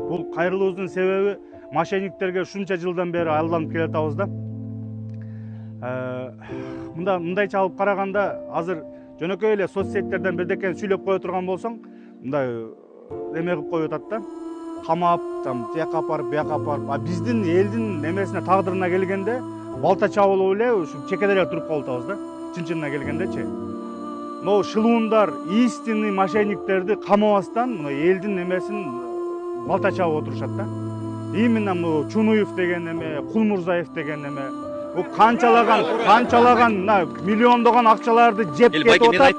Бул кайрылуубуздун себеби мошенниктерге ушунча жылдан бери алданып келатабыз да. Мындайча алып караганда азыр жөнөкөй эле соц сеттерден бирдекени сүйлөп кое турган болсоң, мындай эме кылып коюп атат да. Камап, тияка апарып, бияка апарып. А биздин элдин немесине тагдырына келгенде балта чабылып эле ушу чекеде эле туруп калып атабыз да. Чын-чынына келгендечи. Но шылуундар, истинный мошенниктерди камабастан мына элдин немесин балта чабып отурушат да. Именно мына Чунуев деген эме, Кулмурзаев деген эме, бу канчалаган мына миллиондогон акчаларды жеп кетип атат.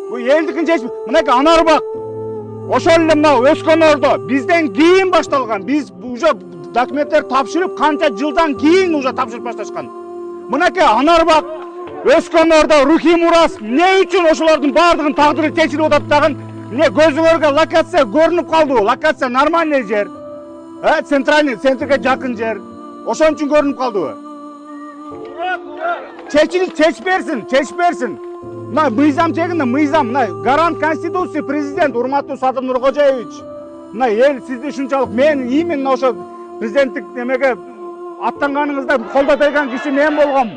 Бу элдикин чечми, мынакей Анарбак. Ошол эле мына өскөн ордо бизден кийин башталган. Биз уже документтер тапшырып, канча жылдан кийин уже тапшырып башташкан. Мынакей Анарбак, өскөн ордо, Рухи Мурас, эмне үчүн ошолордун баардыгын тагдыры чечилип атат дагы? Эмне көзүңөргө локация көрүнүп калдыбы? Локация нормальный жер. Центральный, центрге жакын жер. Ошон үчүн көрүнүп калдыбы? Чечперсин. Мына мыйзам чегинде мыйзам, мына гарант Конституции президент урматтуу Садыр Нуркожоевич. Мына эл сизди ушунчалык мен именно ошо президенттик немеге аттанганыңызда колдо берген киши мен болгом.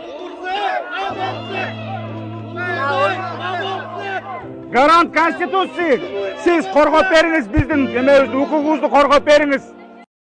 Гарант Конституции сиз коргоп бериңиз, биздин эмебизди, укугубузду коргоп бериңиз.